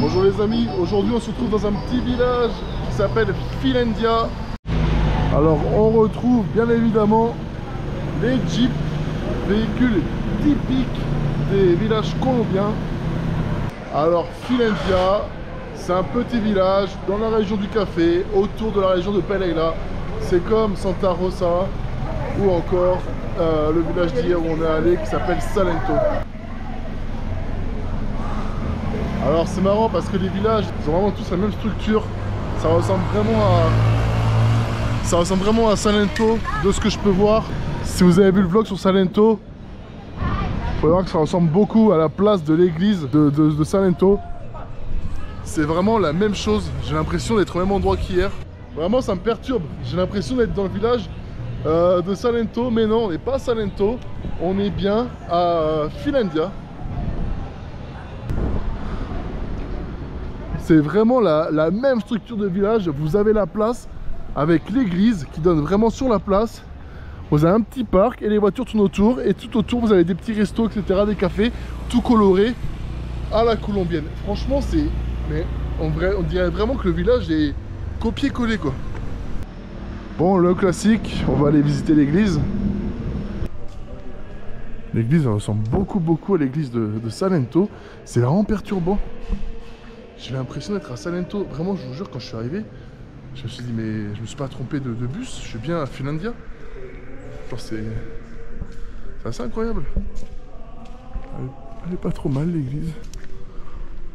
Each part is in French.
Bonjour les amis, aujourd'hui on se retrouve dans un petit village qui s'appelle Finlandia. Alors on retrouve bien évidemment les jeeps, véhicules typiques des villages colombiens. Alors Finlandia, c'est un petit village dans la région du café, autour de la région de Pereira. C'est comme Santa Rosa ou encore le village d'hier où on est allé qui s'appelle Salento. Alors c'est marrant parce que les villages, ils ont vraiment tous la même structure. Ça ressemble vraiment à Salento de ce que je peux voir. Si vous avez vu le vlog sur Salento, vous pouvez voir que ça ressemble beaucoup à la place de l'église de Salento. C'est vraiment la même chose. J'ai l'impression d'être au même endroit qu'hier. Vraiment ça me perturbe. J'ai l'impression d'être dans le village de Salento. Mais non, on n'est pas à Salento. On est bien à Finlandia. C'est vraiment la même structure de village. Vous avez la place avec l'église qui donne vraiment sur la place. Vous avez un petit parc et les voitures tournent autour. Et tout autour, vous avez des petits restos, etc., des cafés, tout coloré à la colombienne. Franchement, c'est... Mais on dirait vraiment que le village est copié-collé, quoi. Bon, le classique, on va aller visiter l'église. L'église, elle ressemble beaucoup à l'église de Salento. C'est vraiment perturbant. J'ai l'impression d'être à Salento. Vraiment, je vous jure, quand je suis arrivé, je me suis dit, mais je me suis pas trompé de bus. Je suis bien à Finlandia. Genre, c'est assez incroyable. Elle est pas trop mal, l'église.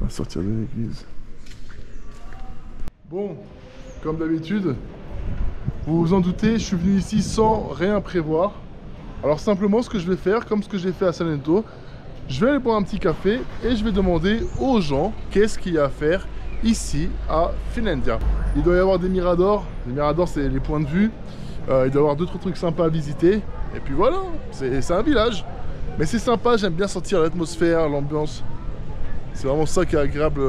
On va sortir de l'église. Bon, comme d'habitude, vous vous en doutez, je suis venu ici sans rien prévoir. Alors simplement, ce que je vais faire, comme ce que j'ai fait à Salento, je vais aller boire un petit café et je vais demander aux gens qu'est-ce qu'il y a à faire ici à Finlandia. Il doit y avoir des miradors. Les miradors, c'est les points de vue. Il doit y avoir 2-3 trucs sympas à visiter. Et puis voilà, c'est un village. Mais c'est sympa, j'aime bien sentir l'atmosphère, l'ambiance. C'est vraiment ça qui est agréable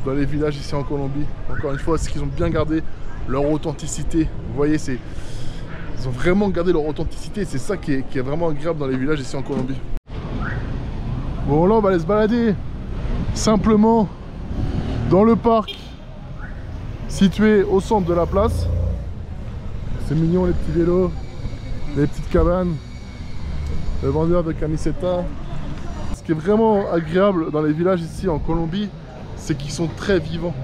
dans les villages ici en Colombie. Encore une fois, c'est qu'ils ont bien gardé leur authenticité. Vous voyez, ils ont vraiment gardé leur authenticité. C'est ça qui est vraiment agréable dans les villages ici en Colombie. Bon, là on va aller se balader simplement dans le parc situé au centre de la place. C'est mignon, les petits vélos, les petites cabanes, le vendeur de camiseta. Ce qui est vraiment agréable dans les villages ici en Colombie, c'est qu'ils sont très vivants.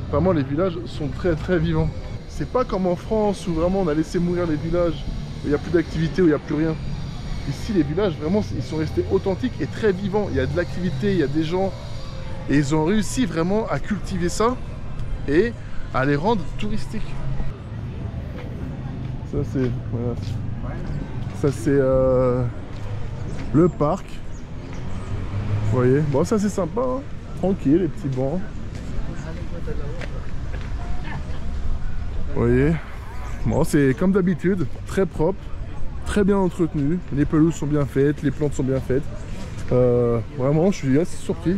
Vraiment, les villages sont très vivants. C'est pas comme en France où vraiment on a laissé mourir les villages, où il n'y a plus d'activité, où il n'y a plus rien. Ici, les villages, vraiment, ils sont restés authentiques et très vivants. Il y a de l'activité, il y a des gens. Et ils ont réussi vraiment à cultiver ça et à les rendre touristiques. Ça, c'est... Voilà. Ça, c'est le parc. Vous voyez. Bon, ça, c'est sympa. Hein. Tranquille, les petits bancs. Vous voyez. Bon, c'est comme d'habitude, très propre. Très bien entretenu, les pelouses sont bien faites, les plantes sont bien faites. Vraiment, je suis assez surpris.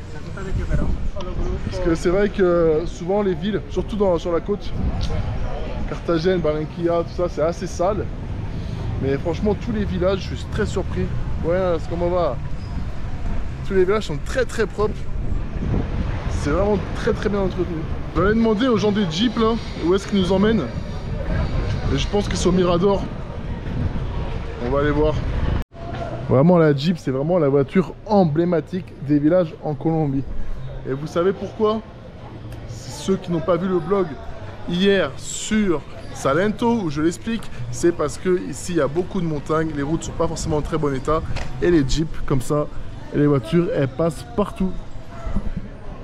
Parce que c'est vrai que souvent les villes, surtout sur la côte, Carthagène, Barranquilla, tout ça, c'est assez sale. Mais franchement, tous les villages, je suis très surpris. Ouais, c'est comment on va. Tous les villages sont très propres. C'est vraiment très bien entretenu. J'allais demander aux gens des jeeps là, où est-ce qu'ils nous emmènent. Et je pense qu'ils sont au Mirador. On va aller voir. Vraiment, la Jeep, c'est vraiment la voiture emblématique des villages en Colombie. Et vous savez pourquoi? Ceux qui n'ont pas vu le vlog hier sur Salento, où je l'explique, c'est parce que ici il y a beaucoup de montagnes, les routes sont pas forcément en très bon état, et les Jeeps, comme ça, et les voitures, elles passent partout.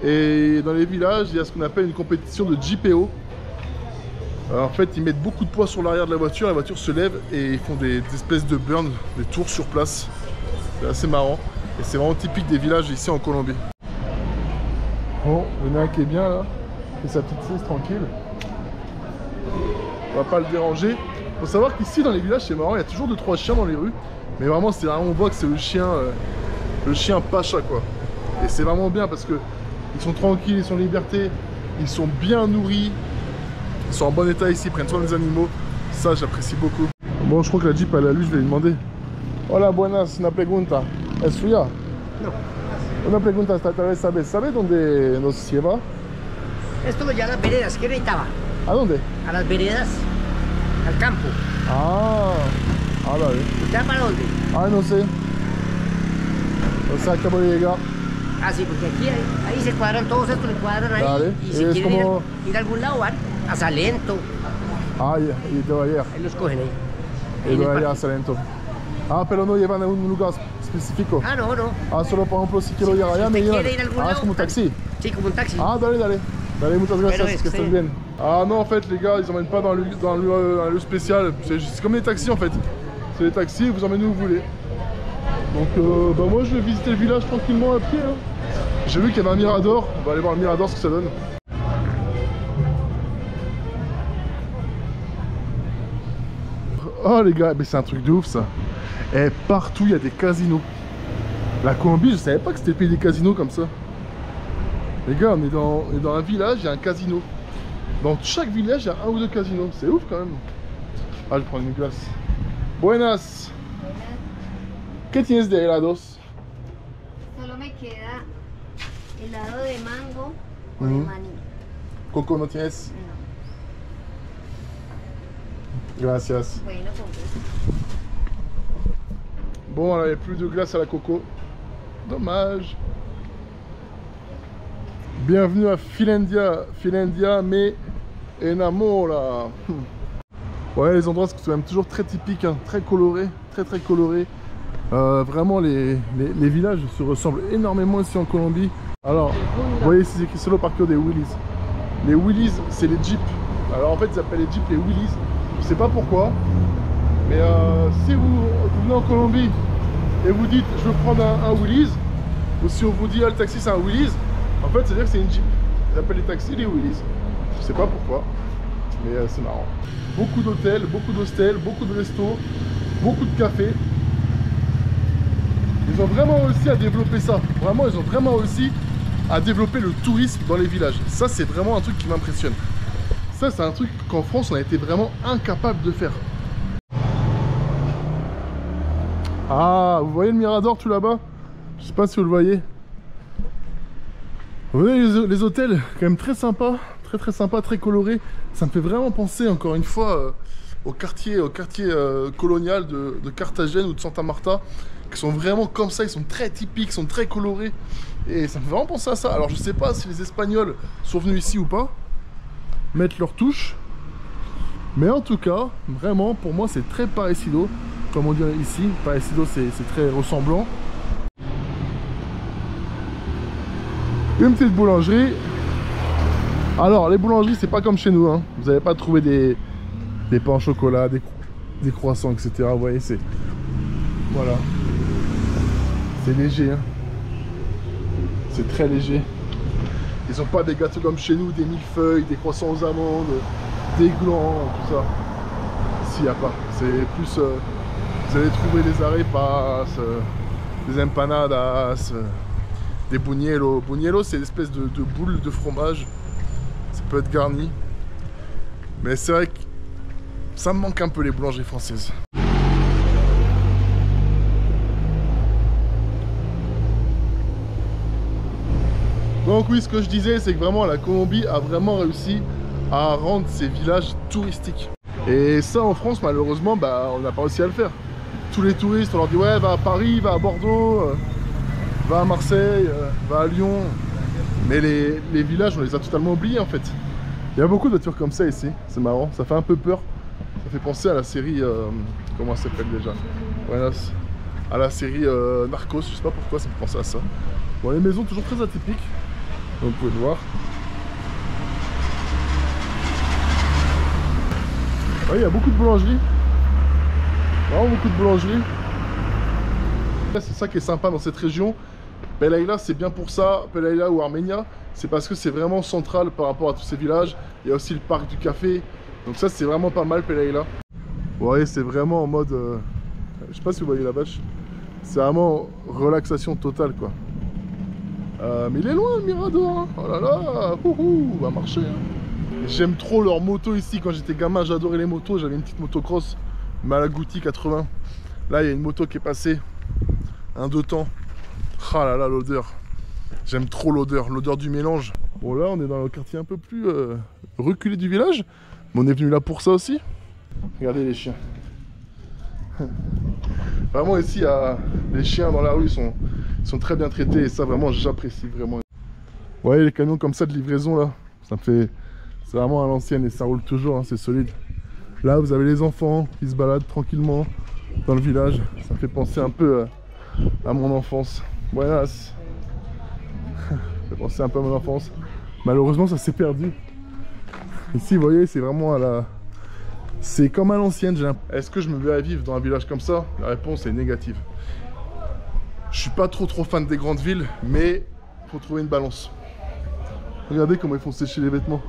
Et dans les villages, il y a ce qu'on appelle une compétition de Jeepéo. Alors en fait, ils mettent beaucoup de poids sur l'arrière de la voiture se lève et ils font des espèces de burns, des tours sur place. C'est assez marrant et c'est vraiment typique des villages ici en Colombie. Bon, il y en a un qui est bien là, qui fait sa petite sieste tranquille. On va pas le déranger. Faut savoir qu'ici dans les villages, c'est marrant, il y a toujours 2-3 chiens dans les rues. Mais vraiment, c'est vraiment, on voit que c'est le chien pacha quoi. Et c'est vraiment bien parce que ils sont tranquilles, ils sont en liberté, ils sont bien nourris. Ils sont en bon état ici, ils prennent soin des animaux. Ça, j'apprécie beaucoup. Bon, je crois que la Jeep, elle a lu, je vais lui demander. Hola, buenas, una pregunta. ¿Es suya? No. Una pregunta, tal vez ¿sabe dónde nos lleva? Esto lo llama las veredas. ¿Qué necesitaba? ¿A dónde? A las veredas, al campo. Ah, dale. ¿Usted va para dónde? No sé. O sea, acabo de llegar. Ah, sí, porque aquí ahí se cuadran todos estos, le cuadran ahí. Dale. Y si Es quieren como... ir a algún lado, van a Salento. Ya, y te va a llegar. Ahí los cogen ahí. Y te va a llegar a Salento. Pero no llevan a un lugar específico. No, no. Solo por ejemplo, si quiero llegar allá, me llevan. ¿Quiere ir a algún lado? Es como un taxi. Sí, como un taxi. Dale. Dale, muchas gracias, Bueno, que estés bien. Non, en fait, les gars, ils emmènent pas dans un lieu spécial. C'est comme les taxis, en fait. C'est les taxis, ils vous emmènent où vous voulez. Donc, moi, je vais visiter le village tranquillement à pied. Hein. J'ai vu qu'il y avait un mirador. On va aller voir le mirador, ce que ça donne. Oh, les gars, mais c'est un truc de ouf, ça. Et partout, il y a des casinos. La Colombie, je savais pas que c'était le pays des casinos comme ça. Les gars, on est dans un village, il y a un casino. Dans chaque village, il y a un ou deux casinos. C'est ouf quand même. Je vais prendre une glace. Buenas. ¿Qué tienes de helados? Solo me queda helado de mango o de maní. Coco no tienes? No. Gracias. Bueno, compre. Bon, il n'y avait plus de glace à la coco. Dommage. Bienvenue à Finlandia. Finlandia me enamora. Ouais, les endroits sont quand même toujours très typiques, hein, très colorés, très colorés. Vraiment, les villages se ressemblent énormément ici en Colombie. Alors, vous voyez ici, c'est écrit solo parqueo des Willys. Les Willys, c'est les Jeeps. Alors en fait, ils appellent les Jeeps les Willys. Je sais pas pourquoi. Mais si vous venez en Colombie et vous dites je veux prendre un Willys, ou si on vous dit le taxi c'est un Willys, en fait, c'est-à-dire que c'est une Jeep. Ils appellent les taxis les Willys. Je sais pas pourquoi, mais c'est marrant. Beaucoup d'hôtels, beaucoup d'hostels, beaucoup de restos, beaucoup de cafés. Ils ont vraiment réussi à développer ça. Vraiment, ils ont vraiment réussi à développer le tourisme dans les villages. Ça, c'est vraiment un truc qui m'impressionne. Ça, c'est un truc qu'en France, on a été vraiment incapable de faire. Vous voyez le mirador tout là-bas? Je sais pas si vous le voyez. Vous voyez les hôtels, quand même très sympas, très sympa, très colorés. Ça me fait vraiment penser, encore une fois, au quartier colonial de Carthagène ou de Santa Marta, qui sont vraiment comme ça, ils sont très typiques, sont très colorés. Et ça me fait vraiment penser à ça. Alors je sais pas si les Espagnols sont venus ici ou pas, mettre leur touche. Mais en tout cas, vraiment, pour moi, c'est très parecido, comme on dit ici. Parecido, c'est très ressemblant. Une petite boulangerie. Alors, les boulangeries, c'est pas comme chez nous. Hein. Vous n'allez pas trouver des pains au chocolat, des croissants, etc. Vous voyez, c'est... Voilà. C'est léger. Hein. C'est très léger. Ils ont pas des gâteaux comme chez nous, des millefeuilles, des croissants aux amandes, des glands, tout ça. Ici, il n'y a pas. C'est plus... vous allez trouver des arepas, des empanadas, des buñuelos. Buñuelos, c'est une espèce de boule de fromage. Ça peut être garni. Mais c'est vrai que ça me manque un peu les boulangeries françaises. Donc oui, ce que je disais, c'est que vraiment la Colombie a vraiment réussi à rendre ses villages touristiques. Et ça en France, malheureusement, on n'a pas réussi à le faire. Tous les touristes, on leur dit ouais, va à Paris, va à Bordeaux, va à Marseille, va à Lyon. Mais les villages, on les a totalement oubliés en fait. Il y a beaucoup de voitures comme ça ici, c'est marrant, ça fait un peu peur. Ça fait penser à la série, comment elle s'appelle déjà? Voilà, à la série Narcos, je sais pas pourquoi ça me fait penser à ça. Bon, les maisons toujours très atypiques, comme vous pouvez le voir. Ouais, il y a beaucoup de boulangeries. Vraiment beaucoup de boulangeries. C'est ça qui est sympa dans cette région. Pelaïla, c'est bien pour ça. Pelaïla ou Arménia, c'est parce que c'est vraiment central par rapport à tous ces villages. Il y a aussi le parc du café. Donc ça, c'est vraiment pas mal, Pelaïla. Vous voyez, c'est vraiment en mode... je sais pas si vous voyez la vache. C'est vraiment relaxation totale, quoi. Mais il est loin, le Mirador. Hein. Oh là là, on va marcher. Hein. J'aime trop leurs motos ici. Quand j'étais gamin, j'adorais les motos. J'avais une petite motocross Malaguti 80. Là, il y a une moto qui est passée. Un 2 temps. Ah là là, l'odeur. J'aime trop l'odeur du mélange. Bon là on est dans le quartier un peu plus reculé du village, mais on est venu là pour ça aussi. Regardez les chiens. Vraiment ici, les chiens dans la rue ils sont très bien traités et ça vraiment j'apprécie vraiment. Vous voyez les camions comme ça de livraison là, c'est vraiment à l'ancienne et ça roule toujours, hein, c'est solide. Là vous avez les enfants qui se baladent tranquillement dans le village, ça me fait penser un peu à mon enfance. Voilà. Ça fait penser un peu à mon enfance. Malheureusement ça s'est perdu. Ici vous voyez c'est vraiment à la... C'est comme à l'ancienne. Est-ce que je me verrais vivre dans un village comme ça? La réponse est négative. Je suis pas trop fan des grandes villes, mais faut trouver une balance. Regardez comment ils font sécher les vêtements.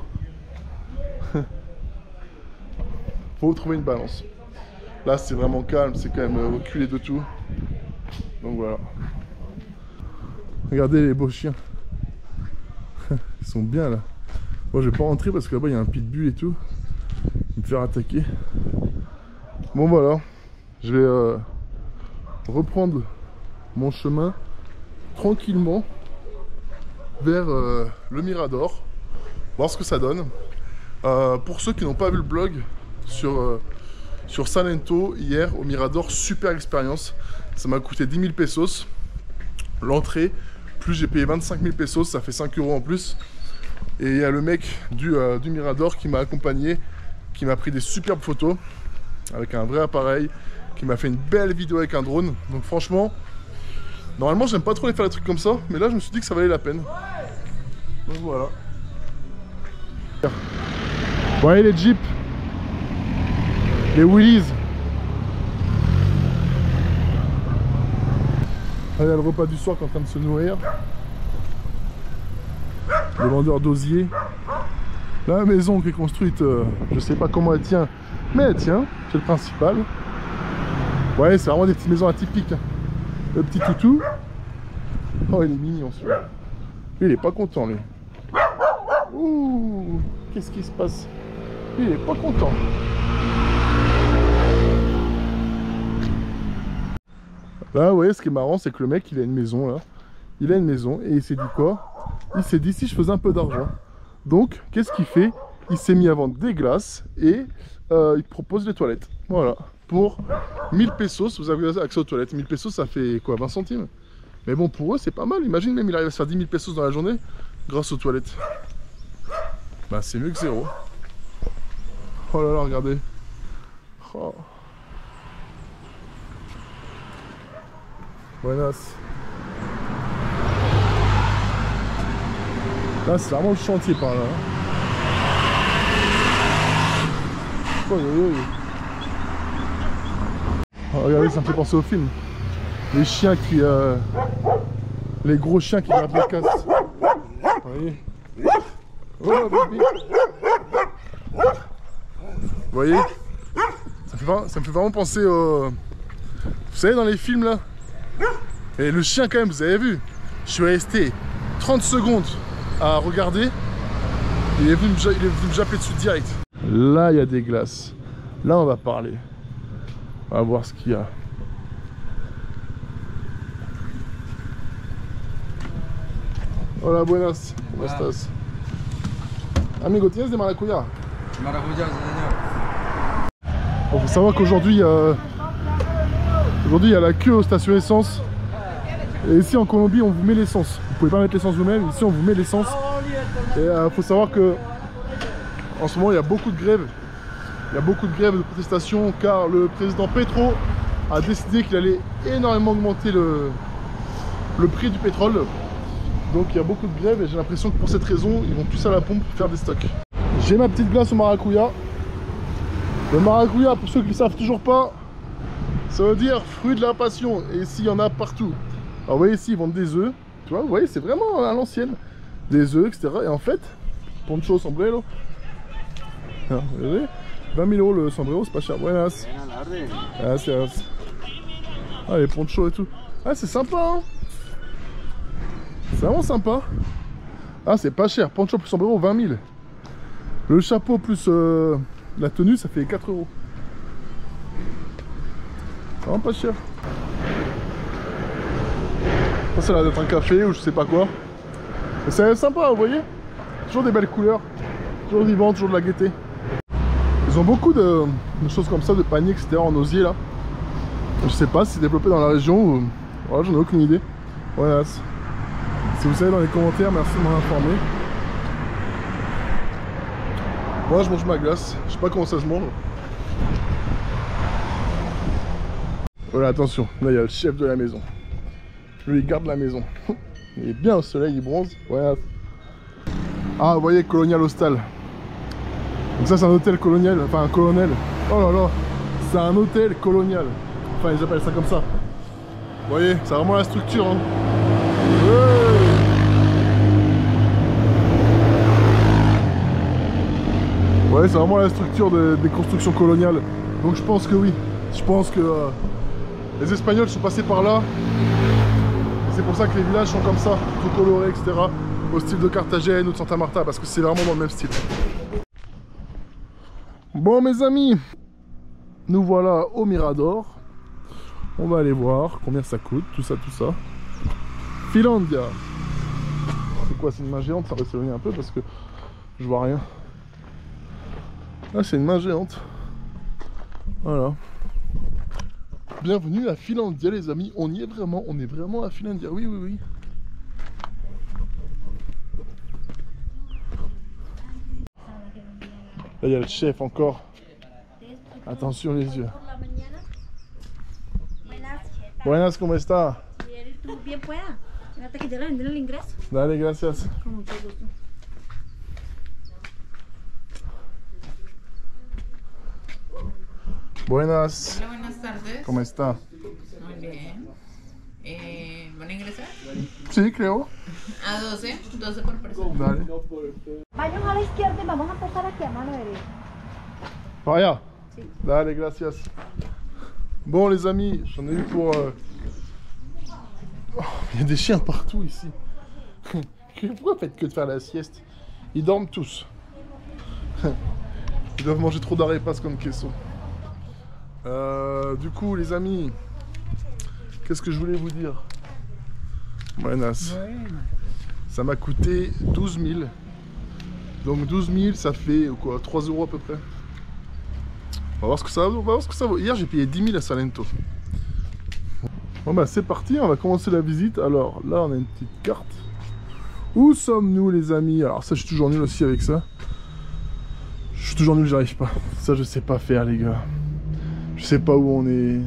Faut trouver une balance. Là c'est vraiment calme, c'est quand même reculé de tout. Donc voilà. Regardez les beaux chiens. Ils sont bien là. Moi je vais pas rentrer parce que là-bas il y a un pitbull et tout. Me faire attaquer. Bon voilà. Je vais reprendre mon chemin tranquillement vers le Mirador. Voir ce que ça donne. Pour ceux qui n'ont pas vu le blog sur Salento hier au Mirador, super expérience. Ça m'a coûté 10 000 pesos. L'entrée, plus j'ai payé 25 000 pesos, ça fait 5 € en plus. Et il y a le mec du Mirador qui m'a accompagné, qui m'a pris des superbes photos avec un vrai appareil, qui m'a fait une belle vidéo avec un drone. Donc franchement, normalement j'aime pas trop les faire des trucs comme ça, mais là je me suis dit que ça valait la peine. Donc voilà. Vous voyez les jeeps, les wheelies. Là, il y a le repas du soir qui est en train de se nourrir. Le vendeur d'osier. La maison qui est construite, je sais pas comment elle tient, mais elle tient, c'est le principal. Ouais, c'est vraiment des petites maisons atypiques. Le petit toutou. Oh, il est mignon celui-là. Lui, il est pas content, lui. Ouh, qu'est-ce qui se passe? Lui, il est pas content. Là, vous voyez, ce qui est marrant, c'est que le mec, il a une maison, là. Il a une maison, et il s'est dit quoi? Il s'est dit, si je faisais un peu d'argent. Donc, qu'est-ce qu'il fait? Il s'est mis à vendre des glaces, et il propose des toilettes. Voilà. Pour 1000 pesos, vous avez accès aux toilettes. 1000 pesos, ça fait quoi? 20 centimes? Mais bon, pour eux, c'est pas mal. Imagine même, il arrive à se faire 10 000 pesos dans la journée, grâce aux toilettes. Bah, c'est mieux que zéro. Oh là là, regardez. Oh. Buenas. Là, c'est vraiment le chantier par là. Oh, regardez, ça me fait penser au film. Les chiens qui... les gros chiens qui grattent les casses. Vous voyez? Oh, baby. Vous voyez? Ça me fait vraiment penser au... Vous savez, dans les films, là? Et le chien, quand même, vous avez vu? Je suis resté 30 secondes à regarder. Il est venu me japper dessus direct. Là, il y a des glaces. Là, on va parler. On va voir ce qu'il y a. Hola, buenas. ¿Cómo estás? Amigo, ¿tienes de maracuyá? Maracuyá, señor. Bon, faut savoir qu'aujourd'hui, il y a la queue aux stations essence. Et ici en Colombie, on vous met l'essence. Vous pouvez pas mettre l'essence vous-même. Ici, on vous met l'essence. Et faut savoir que en ce moment, il y a beaucoup de grèves. Il y a beaucoup de grèves, de protestations, car le président Petro a décidé qu'il allait énormément augmenter le prix du pétrole. Donc il y a beaucoup de grèves et j'ai l'impression que pour cette raison, ils vont tous à la pompe faire des stocks. J'ai ma petite glace au maracuya. Le maracuya, pour ceux qui ne savent toujours pas, ça veut dire fruit de la passion. Et ici, il y en a partout. Alors vous voyez ici, ils vendent des œufs. Tu vois, vous voyez, c'est vraiment à l'ancienne. Des œufs, etc. Et en fait, poncho, sombrero. Vous voyez, 20 000 € le sombrero, c'est pas cher. Buenas. Gracias. Ah, les ponchos et tout. Ah, c'est sympa, hein. C'est vraiment sympa. Ah, c'est pas cher. Poncho plus sombrero, 20 000. Le chapeau plus la tenue, ça fait 4 €. C'est vraiment pas cher. Ça, ça a l'air d'être un café ou je sais pas quoi. C'est sympa, vous voyez? Toujours des belles couleurs, toujours du vent, toujours de la gaieté. Ils ont beaucoup de choses comme ça, de paniers, etc. en osier là. Je sais pas si c'est développé dans la région ou... Voilà, j'en ai aucune idée. Voilà. Si vous savez dans les commentaires, merci de m'en informer. Moi je mange ma glace, je sais pas comment ça se mange. Voilà, attention, là il y a le chef de la maison. Lui il garde la maison. Il est bien au soleil, il bronze. Voilà. Ah, vous voyez, Colonial Hostal. Donc ça c'est un hôtel colonial, enfin un colonel. Oh là là, c'est un hôtel colonial. Enfin ils appellent ça comme ça. Vous voyez, c'est vraiment la structure. Hein. Ouais, c'est vraiment la structure des constructions coloniales. Donc je pense que oui. Je pense que les Espagnols sont passés par là. C'est pour ça que les villages sont comme ça, tout colorés, etc. Au style de Carthagène ou de Santa Marta, parce que c'est vraiment dans le même style. Bon mes amis, nous voilà au Mirador. On va aller voir combien ça coûte, tout ça, tout ça. Finlandia. C'est quoi, c'est une main géante? Ça va s'éloigner un peu parce que je vois rien. Ah, c'est une main géante. Voilà. Bienvenue à Finlandia les amis, on y est vraiment, on est vraiment à Finlandia, oui oui oui. Là il y a le chef encore. Attention les yeux. Buenas, ¿cómo está? Bien pueda. Hasta que te lo den el ingreso. Dale, gracias. Con mucho gusto. Buenas. Hola, buenas tardes. ¿Cómo está? Muy bien. ¿Van a ingresar? Sí, creo. A 12 por persona. Dale. Baños a la izquierda y vamos a empezar aquí a mano derecha. Vaya. Dale, gracias. Bon les amis, j'en ai eu pour... Oh, il y a des chiens partout ici. Pourquoi faites que de faire la sieste? Ils dorment tous. Ils doivent manger trop d'arepas comme queso. Du coup les amis, qu'est-ce que je voulais vous dire? Buenas. Ça m'a coûté 12 000. Donc 12 000 ça fait quoi, 3 € à peu près. On va voir ce que ça vaut, on va voir ce que ça vaut. Hier j'ai payé 10 000 à Salento. Bon bah c'est parti, on va commencer la visite. Alors là on a une petite carte. Où sommes-nous les amis? Alors ça je suis toujours nul aussi avec ça. Je suis toujours nul, j'arrive pas. Ça je sais pas faire les gars. Je sais pas où on est.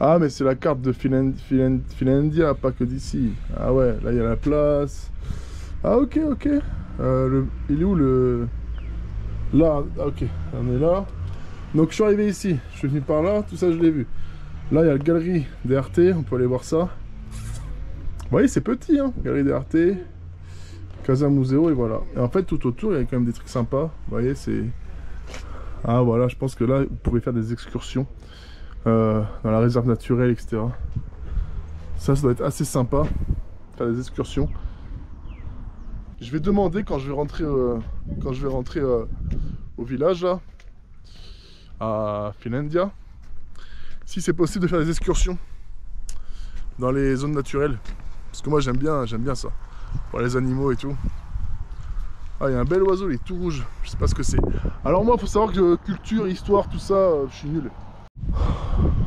Ah mais c'est la carte de Finlandia, pas que d'ici. Ah ouais, là il y a la place. Ah ok ok. Il est où le... Là, ok, on est là. Donc je suis arrivé ici, je suis venu par là, tout ça je l'ai vu. Là il y a la galerie des Arte, on peut aller voir ça. Vous voyez c'est petit hein, galerie des Arte, Casa Museo et voilà. Et en fait tout autour il y a quand même des trucs sympas. Vous voyez c'est... Ah voilà, je pense que là vous pouvez faire des excursions dans la réserve naturelle etc. Ça doit être assez sympa, faire des excursions. Je vais demander quand je vais rentrer, au village là, à Finlandia, si c'est possible de faire des excursions dans les zones naturelles. Parce que moi j'aime bien ça, pour les animaux et tout. Ah il y a un bel oiseau, il est tout rouge, je sais pas ce que c'est. Alors moi il faut savoir que culture, histoire, tout ça, je suis nul.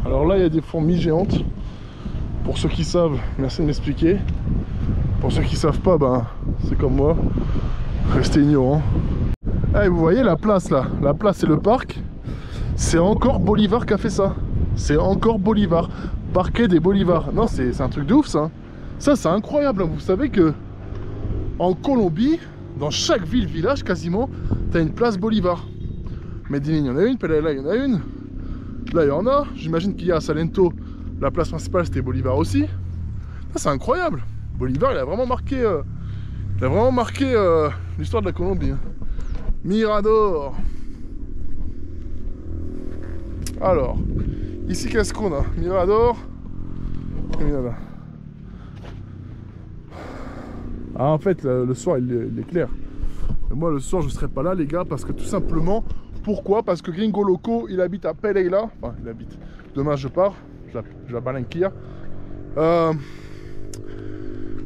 Alors là il y a des fourmis géantes. Pour ceux qui savent, merci de m'expliquer. Pour ceux qui savent pas, ben c'est comme moi, restez ignorants. Eh, vous voyez la place là, la place et le parc, c'est encore Bolivar qui a fait ça. C'est encore Bolivar, parquet des Bolivars. Non c'est un truc de ouf ça. Ça c'est incroyable, vous savez que en Colombie, dans chaque ville, village quasiment, t'as une place Bolivar. Medellín il y en a une, Pereira il y en a une. Là il y en a, j'imagine qu'il y a à Salento, la place principale c'était Bolivar aussi. Ça c'est incroyable. Bolivar il a vraiment marqué, l'histoire de la Colombie. Mirador. Alors, ici qu'est-ce qu'on a? Mirador. Ah en fait le soir il est clair. Et moi le soir je serai pas là les gars parce que tout simplement, pourquoi? Parce que Gringo Loco il habite à Pereira. Enfin il habite, demain je pars, je la Balanquilla.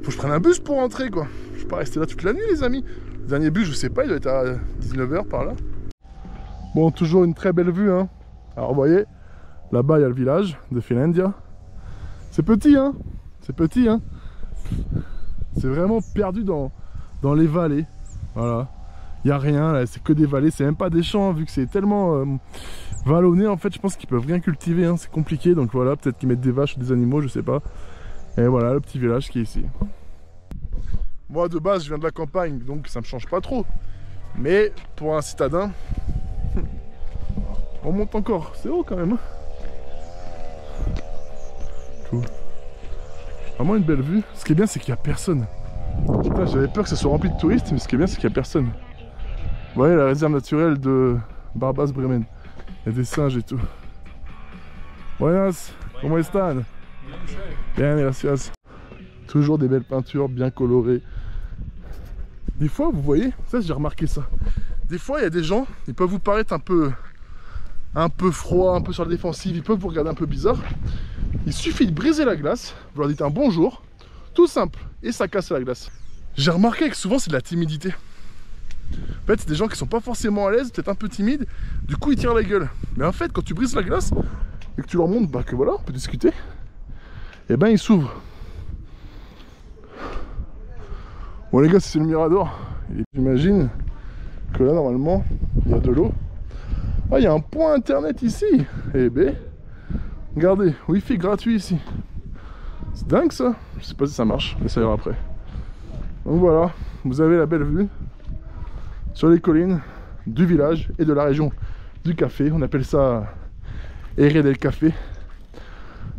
Faut que je prenne un bus pour rentrer, quoi. Je peux pas rester là toute la nuit, les amis. Le dernier bus, je sais pas, il doit être à 19 h par là. Bon, toujours une très belle vue, hein. Alors, vous voyez, là-bas, il y a le village de Finlandia. C'est petit, hein. C'est petit, hein. C'est vraiment perdu dans les vallées. Voilà. Il n'y a rien, là, c'est que des vallées. C'est même pas des champs, hein, vu que c'est tellement vallonné. En fait, je pense qu'ils peuvent rien cultiver, hein. C'est compliqué. Donc voilà, peut-être qu'ils mettent des vaches ou des animaux, je sais pas. Et voilà, le petit village qui est ici. Moi, de base, je viens de la campagne, donc ça me change pas trop. Mais pour un citadin, on monte encore. C'est haut quand même, hein. Cool. Vraiment une belle vue. Ce qui est bien, c'est qu'il n'y a personne. J'avais peur que ça soit rempli de touristes, mais ce qui est bien, c'est qu'il n'y a personne. Vous voyez la réserve naturelle de Barbas-Bremen. Il y a des singes et tout. Buenas, ¿cómo están? Bien, gracias. Toujours des belles peintures bien colorées. Des fois, vous voyez, ça j'ai remarqué ça. Des fois, il y a des gens, ils peuvent vous paraître un peu froid, un peu sur la défensive, ils peuvent vous regarder un peu bizarre. Il suffit de briser la glace, vous leur dites un bonjour, tout simple, et ça casse la glace. J'ai remarqué que souvent c'est de la timidité. En fait, c'est des gens qui sont pas forcément à l'aise, peut-être un peu timides, du coup ils tirent la gueule. Mais en fait, quand tu brises la glace et que tu leur montres que voilà, on peut discuter, et ben ils s'ouvrent. Bon les gars, c'est le Mirador, et j'imagine que là normalement il y a de l'eau. Ah, il y a un point internet ici, eh ben. Regardez, Wi-Fi gratuit ici. C'est dingue ça. Je sais pas si ça marche, mais ça ira après. Donc voilà, vous avez la belle vue sur les collines du village et de la région du café. On appelle ça Ere del Café.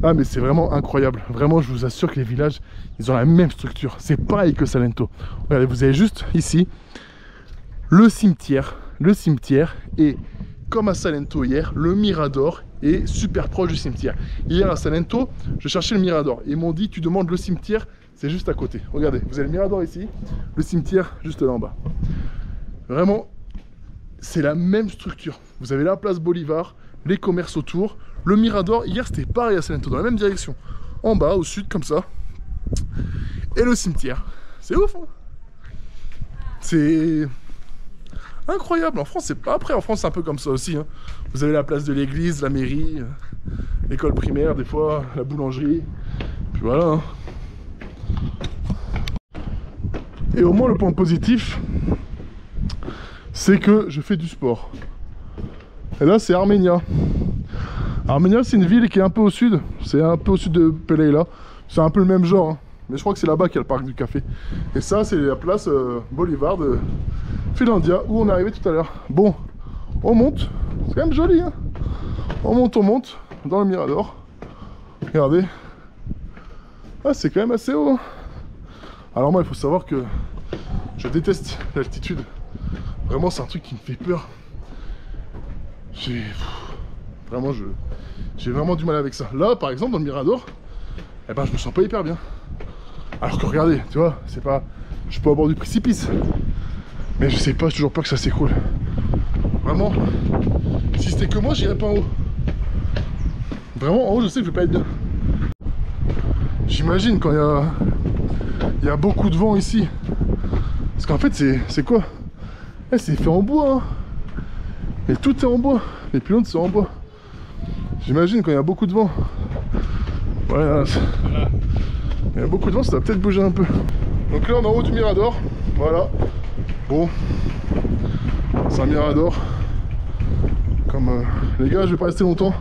Ah mais c'est vraiment incroyable. Vraiment, je vous assure que les villages, ils ont la même structure. C'est pareil que Salento. Regardez, vous avez juste ici le cimetière. Le cimetière est comme à Salento hier, le Mirador est super proche du cimetière. Hier à Salento, je cherchais le Mirador. Ils m'ont dit, tu demandes le cimetière, c'est juste à côté. Regardez, vous avez le Mirador ici, le cimetière juste là en bas. Vraiment, c'est la même structure. Vous avez la place Bolivar, les commerces autour. Le Mirador, hier c'était pareil à Salento, dans la même direction. En bas, au sud, comme ça. Et le cimetière. C'est ouf, hein. C'est incroyable. En France, c'est pas après. En France, c'est un peu comme ça aussi, hein. Vous avez la place de l'église, la mairie, l'école primaire, des fois, la boulangerie. Puis voilà, hein. Et au moins, le point positif, c'est que je fais du sport. Et là, c'est Arménia. Arménia, c'est une ville qui est un peu au sud. C'est un peu au sud de Peleila. C'est un peu le même genre, hein. Mais je crois que c'est là-bas qu'il y a le parc du café. Et ça, c'est la place Bolivar de Finlandia, où on est arrivé tout à l'heure. Bon, on monte. C'est quand même joli, hein. On monte dans le Mirador. Regardez. Ah, c'est quand même assez haut, hein. Alors moi, il faut savoir que je déteste l'altitude. Vraiment, c'est un truc qui me fait peur. J'ai vraiment du mal avec ça. Là, par exemple, dans le Mirador, eh ben, je me sens pas hyper bien. Alors que regardez, tu vois, c'est pas... Je suis pas au bord du précipice. Mais je sais pas, j'ai toujours peur que ça s'écroule. Vraiment, si c'était que moi, j'irais pas en haut. Vraiment, en haut, je sais que je vais pas être bien. J'imagine quand il y a beaucoup de vent ici. Parce qu'en fait, c'est quoi? Eh, c'est fait en bois, hein. Mais tout est en bois. Les pylônes sont en bois. J'imagine quand il y a beaucoup de vent. Voilà. Il y a beaucoup de vent, ça va peut-être bouger un peu. Donc là, on est en haut du Mirador. Voilà. Bon. C'est un Mirador. Comme les gars, je vais pas rester longtemps.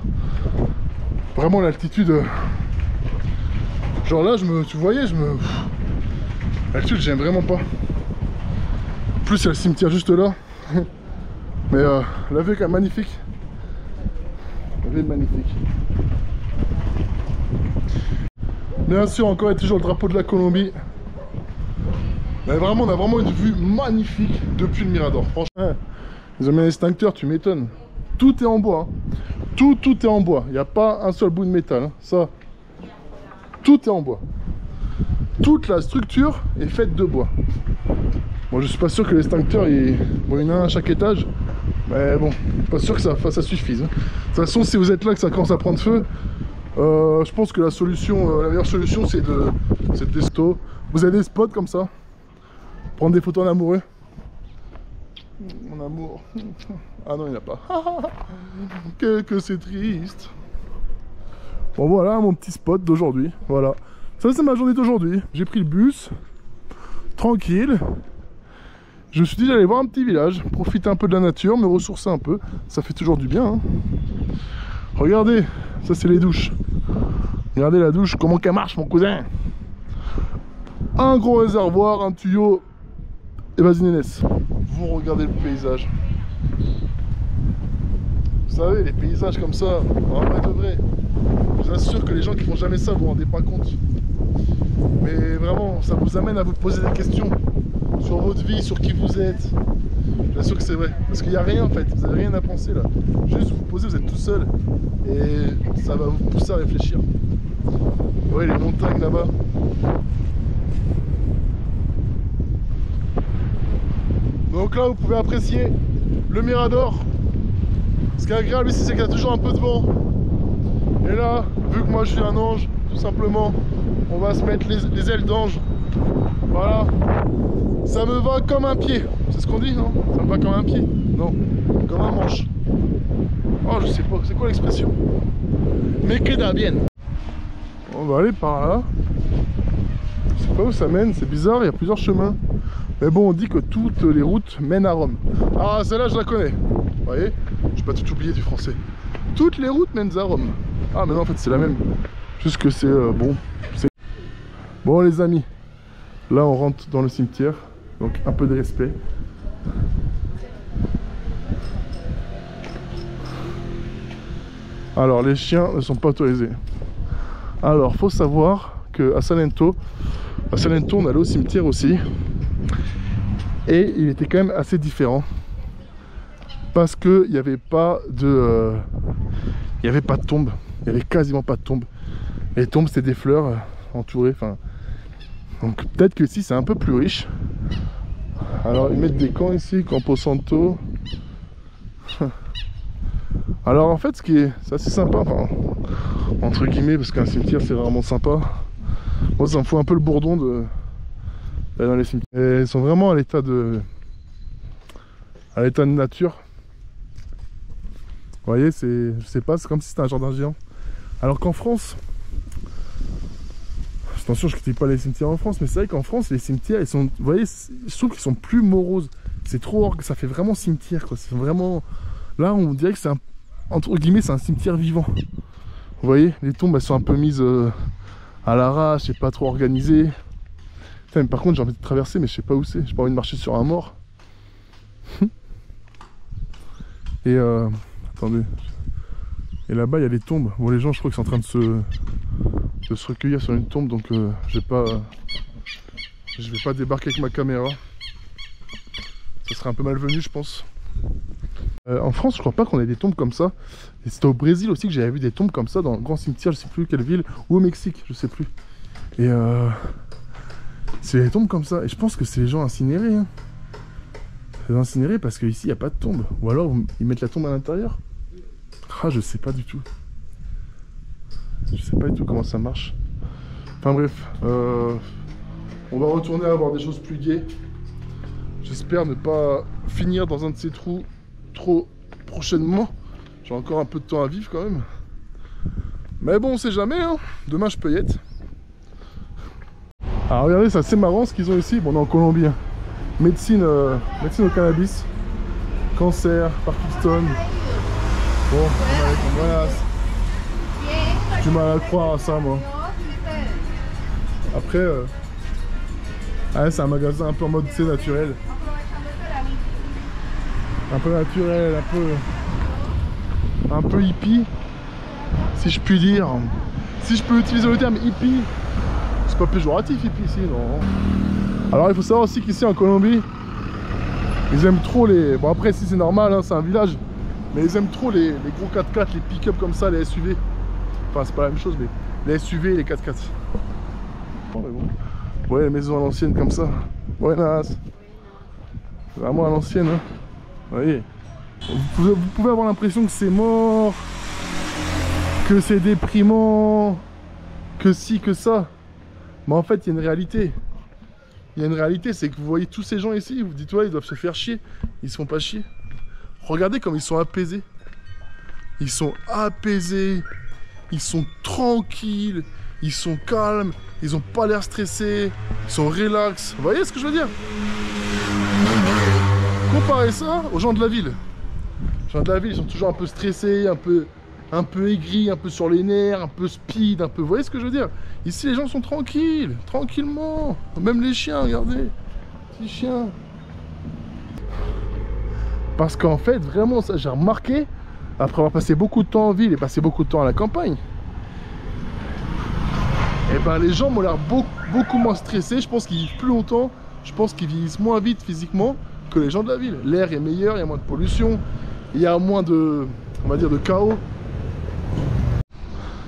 Vraiment, l'altitude. Genre là, tu voyais, l'altitude, j'aime vraiment pas. En plus, il y a le cimetière juste là. Mais la vue est quand même magnifique. La vue est magnifique. Bien sûr, encore et toujours le drapeau de la Colombie. Mais vraiment, on a vraiment une vue magnifique depuis le Mirador. Franchement, ils ont mis un extincteur, tu m'étonnes. Tout est en bois, hein. Tout est en bois. Il n'y a pas un seul bout de métal, hein. Ça, tout est en bois. Toute la structure est faite de bois. Bon, je suis pas sûr que l'extincteur, bon, il y en a un à chaque étage. Mais bon, pas sûr que ça suffise, hein. De toute façon, si vous êtes là que ça commence à prendre feu, je pense que la meilleure solution, c'est de desto. Vous avez des spots comme ça? Prendre des photos en amoureux? Mon amour. Ah non, il n'y en a pas. Que c'est triste. Bon voilà mon petit spot d'aujourd'hui. Voilà. Ça c'est ma journée d'aujourd'hui. J'ai pris le bus. Tranquille. Je me suis dit j'allais voir un petit village. Profiter un peu de la nature, me ressourcer un peu. Ça fait toujours du bien. Hein. Regardez. Ça c'est les douches. Regardez la douche. Comment qu'elle marche mon cousin. Un gros réservoir, un tuyau. Et vas-y Nénès. Vous regardez le paysage. Vous savez, les paysages comme ça, en vrai de vrai, je vous assure que les gens qui font jamais ça, vous vous rendez pas compte. Mais vraiment, ça vous amène à vous poser des questions sur votre vie, sur qui vous êtes. Je vous assure que c'est vrai. Parce qu'il n'y a rien en fait, vous n'avez rien à penser là. Juste vous posez, vous êtes tout seul. Et ça va vous pousser à réfléchir. Vous voyez les montagnes là-bas. Donc là, vous pouvez apprécier le Mirador. Ce qui est agréable ici, c'est qu'il y a toujours un peu de vent. Et là, vu que moi je suis un ange, tout simplement, on va se mettre les ailes d'ange. Voilà. Ça me va comme un pied. C'est ce qu'on dit, non? Ça me va comme un pied? Non. Comme un manche. Oh, je sais pas. C'est quoi l'expression? Mais queda bien. On va aller par là. Je sais pas où ça mène. C'est bizarre, il y a plusieurs chemins. Mais bon, on dit que toutes les routes mènent à Rome. Ah, celle-là, je la connais. Vous voyez? Je vais pas tout oublier du français. Toutes les routes mènent à Rome. Ah, mais non, en fait, c'est la même. Juste que c'est bon. Bon, les amis. Là, on rentre dans le cimetière. Donc, un peu de respect. Alors, les chiens ne sont pas autorisés. Alors, faut savoir qu'à Salento, on allait au cimetière aussi. Et il était quand même assez différent. Parce qu'il n'y avait pas de... il n'y avait pas de tombe. Il n'y avait quasiment pas de tombe. Les tombes, c'était des fleurs entourées. Enfin, donc peut-être que ici, c'est un peu plus riche. Alors, ils mettent des camps ici, Camposanto. Alors, en fait, c'est assez sympa. Enfin, entre guillemets, parce qu'un cimetière, c'est vraiment sympa. Moi, ça me fout un peu le bourdon de... dans les cimetières. Et ils sont vraiment à l'état de nature. Vous voyez, je sais pas, c'est comme si c'était un jardin géant. Alors qu'en France, attention, je critique pas les cimetières en France, mais c'est vrai qu'en France, les cimetières, ils sont, vous voyez, je trouve qu'ils sont plus moroses. C'est trop, ça fait vraiment cimetière, quoi. C'est vraiment, là, on dirait que c'est entre guillemets, c'est un cimetière vivant. Vous voyez, les tombes, elles sont un peu mises à l'arrache, et pas trop organisées. Putain, mais par contre, j'ai envie de traverser, mais je sais pas où c'est. J'ai pas envie de marcher sur un mort. Et attendez. Et là-bas, il y a les tombes. Bon, les gens, je crois qu'ils sont en train de se recueillir sur une tombe, donc je vais pas débarquer avec ma caméra. Ça serait un peu malvenu, je pense. En France, je crois pas qu'on ait des tombes comme ça. Et c'était au Brésil aussi que j'avais vu des tombes comme ça dans le grand cimetière, je sais plus quelle ville, ou au Mexique, je sais plus. Et c'est des tombes comme ça. Et je pense que c'est les gens incinérés. Hein. C'est incinérés parce qu'ici, il n'y a pas de tombe. Ou alors, ils mettent la tombe à l'intérieur. Ah, je sais pas du tout. Je sais pas du tout comment ça marche. Enfin bref, on va retourner à voir des choses plus gaies. J'espère ne pas finir dans un de ces trous trop prochainement. J'ai encore un peu de temps à vivre quand même. Mais bon, on sait jamais, hein. Demain je peux y être. Alors regardez, c'est assez marrant ce qu'ils ont ici. Bon, on est en Colombie. Hein. Médecine au cannabis. Cancer, Parkinson. Bon, voilà. J'ai du mal à croire à ça, moi. Après, ah, c'est un magasin un peu en mode naturel. Un peu naturel, un peu hippie, si je puis dire. Si je peux utiliser le terme hippie, c'est pas péjoratif hippie ici, non. Alors il faut savoir aussi qu'ici en Colombie, ils aiment trop les... Bon après ici c'est normal, hein, c'est un village. Mais ils aiment trop les gros 4x4, les pick-up comme ça, les SUV. Enfin c'est pas la même chose, mais les SUV et les 4x4. Bon, mais bon. Ouais, les maisons à l'ancienne comme ça. Buenas. Vraiment à l'ancienne, hein. Vous voyez, vous pouvez avoir l'impression que c'est mort, que c'est déprimant, que ci, que ça. Mais en fait, il y a une réalité. il y a une réalité, c'est que vous voyez tous ces gens ici, vous dites ouais, ils doivent se faire chier. Ils se font pas chier. Regardez comme ils sont apaisés. Ils sont apaisés. Ils sont tranquilles. Ils sont calmes. Ils ont pas l'air stressés. Ils sont relax. Vous voyez ce que je veux dire? Comparez ça aux gens de la ville. Les gens de la ville, ils sont toujours un peu stressés, un peu aigris, un peu sur les nerfs, un peu speed, un peu... Vous voyez ce que je veux dire? Ici, les gens sont tranquilles, tranquillement. Même les chiens, regardez. Petits chiens. Parce qu'en fait, vraiment, ça, j'ai remarqué, après avoir passé beaucoup de temps en ville et passé beaucoup de temps à la campagne, et ben les gens m'ont l'air beaucoup moins stressés. Je pense qu'ils vivent plus longtemps. Je pense qu'ils vieillissent moins vite physiquement que les gens de la ville. L'air est meilleur, il y a moins de pollution, il y a moins de, on va dire, de chaos.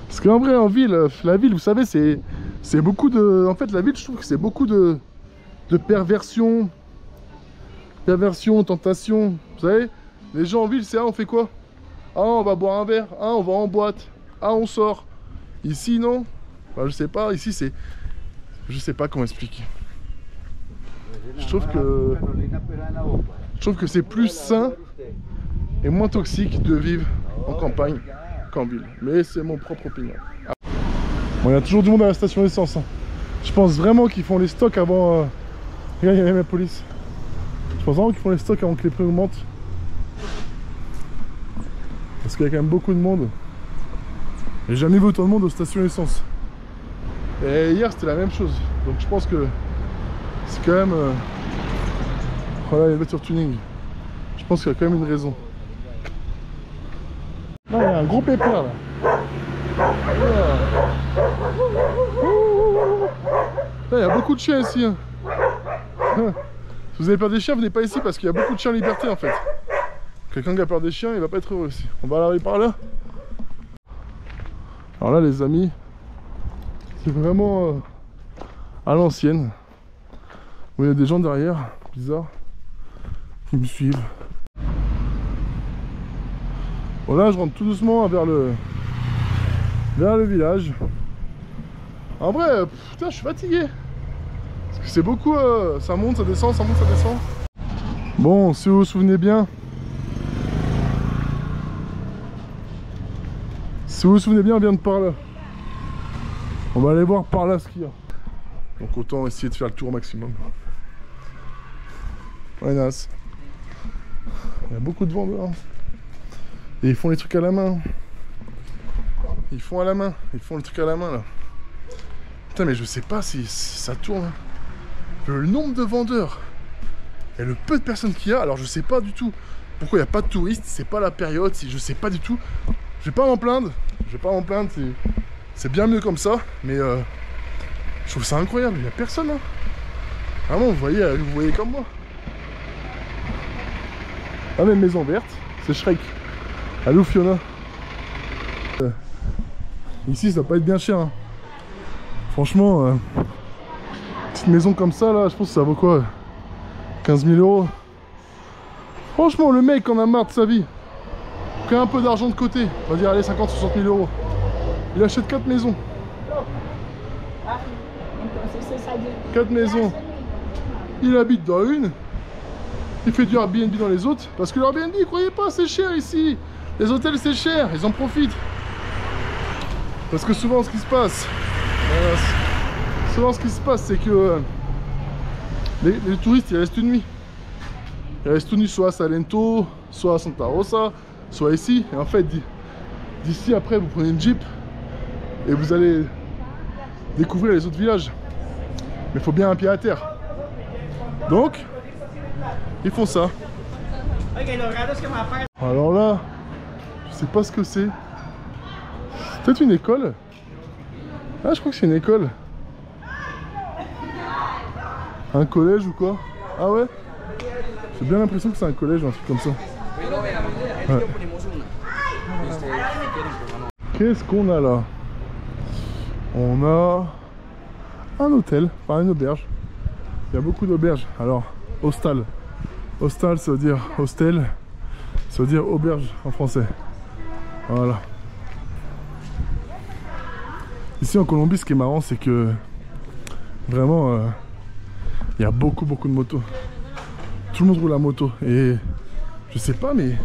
Parce qu'en vrai, en ville, la ville, vous savez, c'est beaucoup de... En fait, la ville, je trouve que c'est beaucoup de perversion, tentation. Vous savez, les gens en ville, c'est on fait quoi? Ah, on va boire un verre. Ah, on va en boîte. Ah, on sort. Ici, non. Enfin, je sais pas. Ici, c'est... Je sais pas comment expliquer. Je trouve que c'est plus sain et moins toxique de vivre en campagne qu'en ville. Mais c'est mon propre opinion. Bon, il y a toujours du monde à la station d'essence. Hein. Je pense vraiment qu'ils font les stocks avant... Regarde, il y a même la police. Je pense vraiment qu'ils font les stocks avant que les prix augmentent. Parce qu'il y a quand même beaucoup de monde. J'ai jamais vu autant de monde aux stations d'essence. Et hier c'était la même chose. Donc je pense que c'est quand même... Voilà, il y a une voiture tuning. Je pense qu'il y a quand même une raison. Là, il y a un gros pépère là. Là, il y a beaucoup de chiens ici. Hein. Si vous avez peur des chiens, venez pas ici parce qu'il y a beaucoup de chiens en liberté en fait. Quelqu'un qui a peur des chiens, il va pas être heureux ici. On va aller par là. Alors là les amis, c'est vraiment à l'ancienne. Il y a des gens derrière, bizarre. Ils me suivent. Bon là je rentre tout doucement vers le village. En vrai, putain je suis fatigué. Parce que c'est beaucoup, ça monte, ça descend, ça monte, ça descend. Bon, si vous vous souvenez bien. Si vous vous souvenez bien, on vient de par là. On va aller voir par là ce qu'il y a. Donc autant essayer de faire le tour au maximum. Ouais, nice. Il y a beaucoup de vendeurs. Et ils font les trucs à la main. Ils font à la main. Ils font les trucs à la main là. Putain mais je sais pas si ça tourne. Le nombre de vendeurs et le peu de personnes qu'il y a. Alors je sais pas du tout pourquoi il n'y a pas de touristes. C'est pas la période. Je sais pas du tout. Je vais pas m'en plaindre. Je vais pas m'en plaindre. C'est bien mieux comme ça. Mais je trouve ça incroyable. Il n'y a personne. Hein. Vraiment vous voyez comme moi. Ah mais une maison verte. C'est Shrek. Allô Fiona. Ici ça va pas être bien cher. Hein. Franchement, petite maison comme ça là, je pense que ça vaut quoi? 15 000 €. Franchement, le mec en a marre de sa vie. Il a un peu d'argent de côté. On va dire, allez, 50-60 000 €. Il achète 4 maisons. 4 maisons. Il habite dans une. Il fait du Airbnb dans les autres. Parce que l'Airbnb, croyez pas, c'est cher ici. Les hôtels, c'est cher. Ils en profitent. Parce que souvent, ce qui se passe... Souvent ce qui se passe c'est que les touristes ils restent une nuit. Ils restent une nuit soit à Salento, soit à Santa Rosa, soit ici. Et en fait d'ici après vous prenez une jeep et vous allez découvrir les autres villages. Mais il faut bien un pied à terre. Donc ils font ça. Alors là, je sais pas ce que c'est. C'est peut-être une école. Ah je crois que c'est une école. Un collège ou quoi? Ah ouais? J'ai bien l'impression que c'est un collège ou un truc comme ça. Ouais. Qu'est-ce qu'on a là? On a un hôtel, enfin une auberge. Il y a beaucoup d'auberges. Alors, hostal. Hostal ça veut dire hostel. Ça veut dire auberge en français. Voilà. Ici en Colombie, ce qui est marrant, c'est que vraiment Il y a beaucoup de motos. Tout le monde roule à moto. Et je sais pas, mais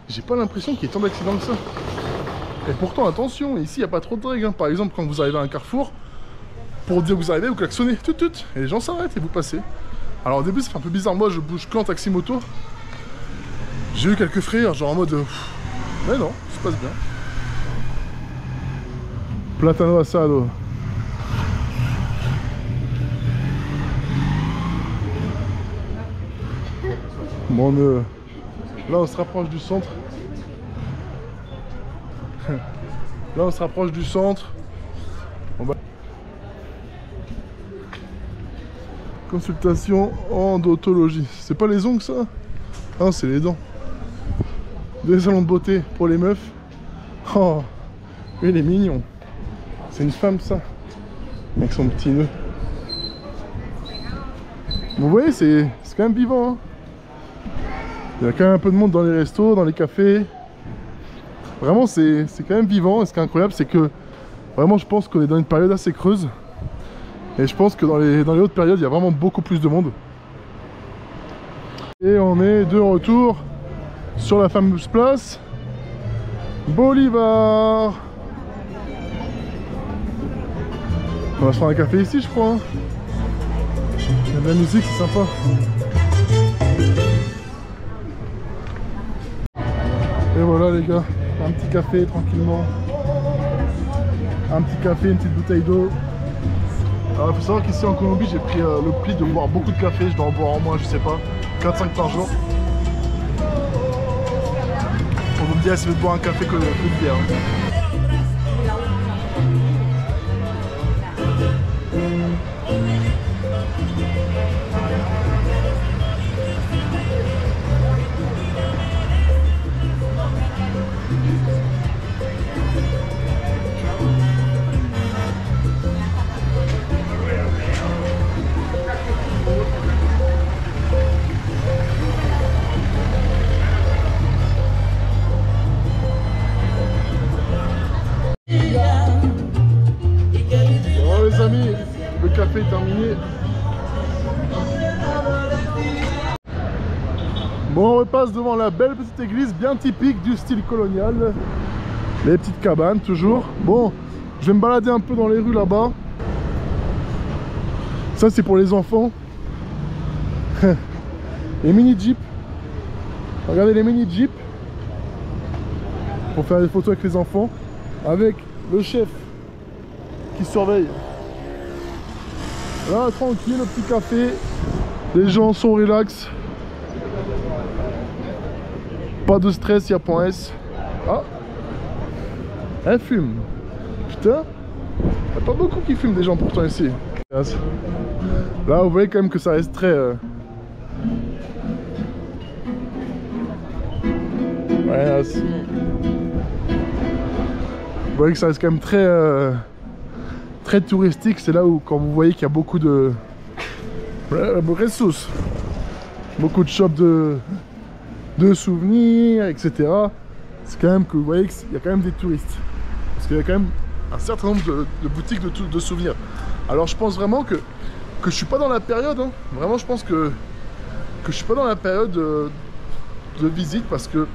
j'ai pas l'impression qu'il y ait tant d'accidents que ça. Et pourtant, attention, ici, il n'y a pas trop de règles. Hein. Par exemple, quand vous arrivez à un carrefour, pour dire que vous arrivez, vous klaxonnez, tout, et les gens s'arrêtent et vous passez. Alors au début, ça fait un peu bizarre. Moi, je bouge qu'en taxi-moto. J'ai eu quelques frayeurs, genre en mode... mais non, ça se passe bien. Plátano asado. Bon, là, on se rapproche du centre. Là, on se rapproche du centre. On va... Consultation en odontologie. C'est pas les ongles, ça? Ah, c'est les dents. Des salons de beauté pour les meufs. Oh, il est mignon. C'est une femme, ça. Avec son petit nœud. Vous voyez, c'est quand même vivant. Hein. Il y a quand même un peu de monde dans les restos, dans les cafés. Vraiment, c'est quand même vivant. Et ce qui est incroyable, c'est que vraiment, je pense qu'on est dans une période assez creuse. Et je pense que dans les autres périodes, il y a vraiment beaucoup plus de monde. Et on est de retour sur la fameuse place Bolivar. On va se prendre un café ici, je crois. Hein. Il y a de la musique, c'est sympa. Et voilà les gars, un petit café tranquillement. Un petit café, une petite bouteille d'eau. Alors il faut savoir qu'ici en Colombie j'ai pris le pli de boire beaucoup de café. Je dois en boire au moins, je sais pas, 4-5 par jour. On vous me dit, c'est mieux de boire un café que de bière. Hein. Le café est terminé. Bon, on repasse devant la belle petite église bien typique du style colonial. Les petites cabanes toujours. Bon, je vais me balader un peu dans les rues là-bas. Ça c'est pour les enfants. Les mini jeeps. Regardez les mini jeeps. Pour faire des photos avec les enfants. Avec le chef qui surveille. Là, tranquille, le petit café. Les gens sont relax. Pas de stress, il y a point S. Ah, elle fume. Putain, il n'y a pas beaucoup qui fument des gens pourtant ici. Là, vous voyez quand même que ça reste très... Ouais, là, vous voyez que ça reste quand même très... très touristique, c'est là où quand vous voyez qu'il y a beaucoup de ressources, beaucoup de shops de souvenirs, etc. C'est quand même que vous voyez qu'il y a quand même des touristes, parce qu'il y a quand même un certain nombre de boutiques de souvenirs. Alors je pense vraiment que je suis pas dans la période, hein. Vraiment je pense que je suis pas dans la période de visite, parce que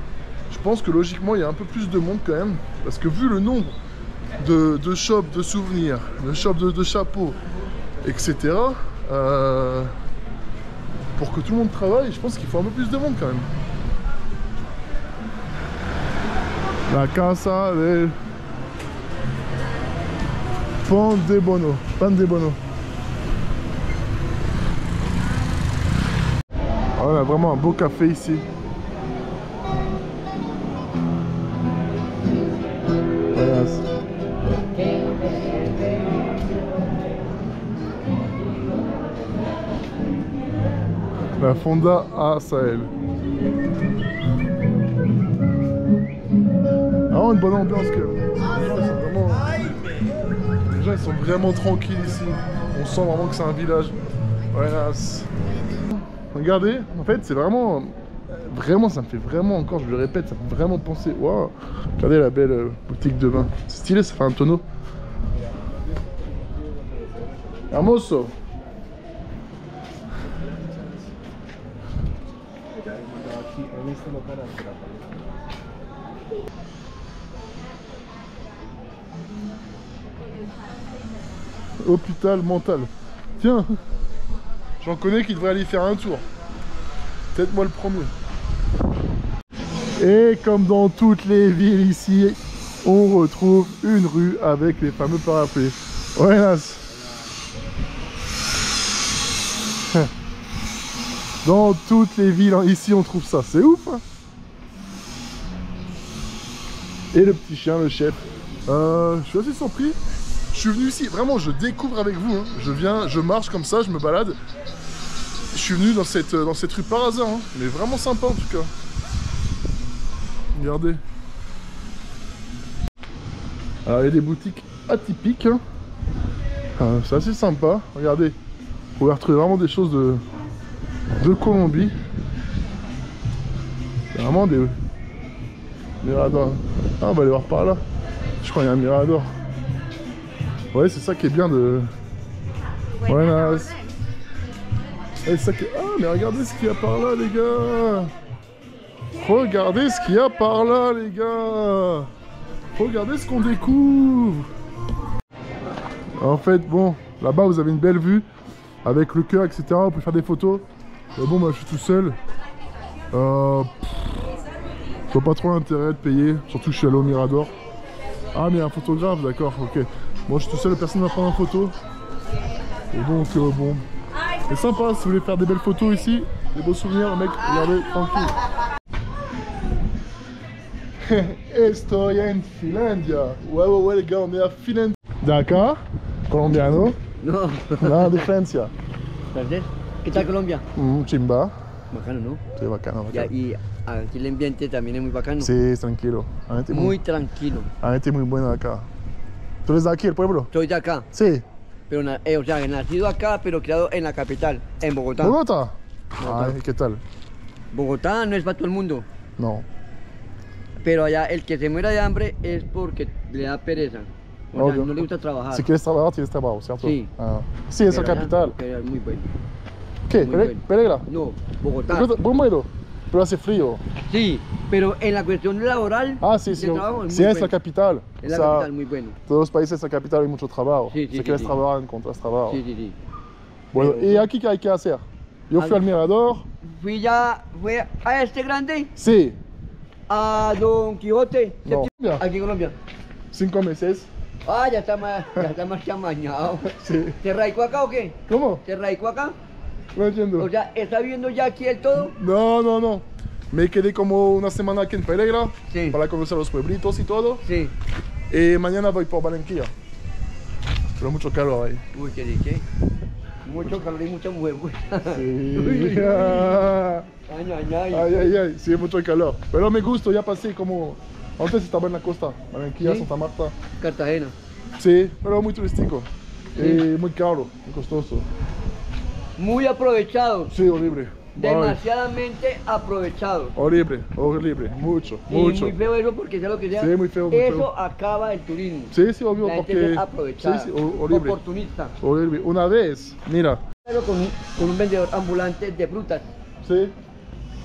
je pense que logiquement il y a un peu plus de monde quand même, parce que vu le nombre de shops de souvenirs, de shops de chapeaux, etc. Pour que tout le monde travaille, je pense qu'il faut un peu plus de monde quand même. La casa del Pan de Bono. Pan de Bono. On a vraiment un beau café ici. Voilà. La Fonda à Sahel. Ah, une bonne ambiance que les gens ils sont vraiment tranquilles ici. On sent vraiment que c'est un village. Voilà. Regardez, en fait c'est vraiment ça me fait vraiment, encore je le répète, ça me fait vraiment penser. Waouh, regardez la belle boutique de vin. C'est stylé, ça fait un tonneau. Hermoso. Hôpital mental. Tiens, j'en connais qui devraient aller faire un tour. Peut-être moi le premier. Et comme dans toutes les villes ici, on retrouve une rue avec les fameux parapluies. Ouais, Nas. Dans toutes les villes ici, on trouve ça. C'est ouf, hein. Et le petit chien, le chef. Je suis assez surpris. Je suis venu ici, vraiment, je découvre avec vous. Hein. Je viens, je marche comme ça, je me balade. Je suis venu dans cette rue par hasard, hein. Mais vraiment sympa en tout cas. Regardez. Alors il y a des boutiques atypiques. Hein. C'est assez sympa. Regardez. Vous pouvez retrouver vraiment des choses de Colombie. C'est vraiment des miradors. Ah, on va aller voir par là. Je crois qu'il y a un mirador. Ouais, c'est ça qui est bien de... Voilà. C'est ça qui... Ah, mais regardez ce qu'il y a par là, les gars. Regardez ce qu'il y a par là, les gars. Regardez ce qu'on découvre. En fait, bon, là-bas, vous avez une belle vue. Avec le cœur, etc. Vous pouvez faire des photos. Mais bon, moi, je suis tout seul. Je vois pas trop l'intérêt de payer. Surtout que je suis allé au Mirador. Ah, mais il y a un photographe, d'accord, ok. Moi, je suis tout seul, personne ne va prendre en photo. Et donc, bon. C'est sympa, si vous voulez faire des belles photos ici, des beaux souvenirs, mec, regardez, tranquille. Estoy en Finlandia. Ouais, les gars, on est à Finlandia. D'accord. Colombiano. No. No, de Francia. ¿Verdad? ¿Qué tal Colombia? Chimba. Bacano, ¿no? Sí, bacano, Ya, bacano. y aquí el ambiente también es muy bacano. Sí, es tranquilo. La gente Muy tranquilo. La gente muy buena acá. ¿Tú eres de aquí, el pueblo? Soy de acá, Sí. pero o sea, nacido acá, pero criado en la capital, en Bogotá. ¿Bogotá? Ay, ¿qué tal? Bogotá no es para todo el mundo, No. pero allá el que se muera de hambre es porque le da pereza. O sea, Obvio. no le gusta trabajar. Si quieres trabajar, tienes trabajo, ¿cierto? Sí. Ah. Sí, es la Pero allá, capital. pero es muy bueno. ¿Qué? muy bueno. ¿Pereira? No, Bogotá. Primero, pero hace frío. Sí, pero en la cuestión laboral, Ah, sí, de sí. trabajo es Sí, muy es la bueno. capital. Es la O sea, capital muy bueno. todos los países, la capital hay mucho trabajo. Sí, sí, si sí, quieres sí. trabajar, encuentras trabajo. Sí, sí, sí. Bueno, Pero- ¿y aquí qué hay que hacer? Yo fui al Mirador. Fui a este grande, Sí. a Don Quijote, No. séptimo, aquí en Colombia. 5 meses. Ah, ya está más que amañado. Sí. ¿Se radicó acá o qué? ¿Cómo? ¿Se radicó acá? No entiendo. O sea, ¿está viendo ya aquí el todo? No. Me quedé como una semana aquí en Pereira. Sí. Para conocer los pueblitos y todo. Sí. Y mañana voy por Barranquilla. Pero mucho calor ahí. Uy, ¿qué dije? Mucho calor y mucha mujer. Uy. Sí. Uy. Ay. Ay, sí, mucho calor. Pero me gusta, ya pasé como... Antes estaba en la costa, Barranquilla, ¿Sí? Santa Marta. Cartagena. Sí, pero muy turístico. Sí. Y muy caro, muy costoso. Muy aprovechados. Sí, horrible. Ay, Demasiadamente aprovechados. horrible, mucho, Y mucho. muy feo eso porque sea lo que sea. Sí, muy feo, muy eso feo. acaba el turismo. Sí, obvio, La gente porque... es aprovechada. Sí, horrible. Oportunista. Horrible. Una vez, mira, Pero con un vendedor ambulante de frutas. sí,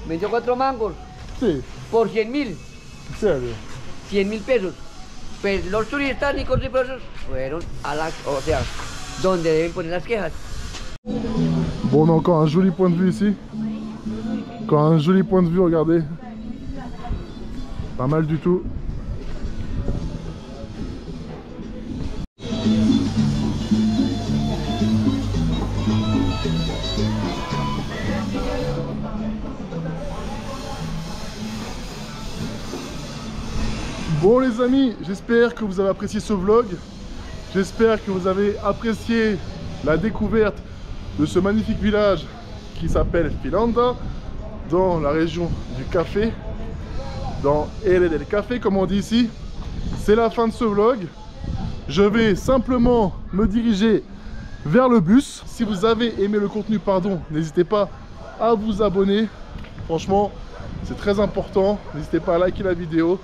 Vendió 4 mangos sí, por 100.000. en serio. 100.000 pesos. Pues los turistas ni corriposos fueron a la, o sea, donde deben poner las quejas. Bon, on a encore un joli point de vue ici. Encore un joli point de vue, regardez. Pas mal du tout. Bon les amis, j'espère que vous avez apprécié ce vlog. J'espère que vous avez apprécié la découverte de ce magnifique village qui s'appelle Finlandia, dans la région du café, dans Ere del Café comme on dit ici. C'est la fin de ce vlog. Je vais simplement me diriger vers le bus. Si vous avez aimé le contenu, n'hésitez pas à vous abonner. Franchement, c'est très important. N'hésitez pas à liker la vidéo.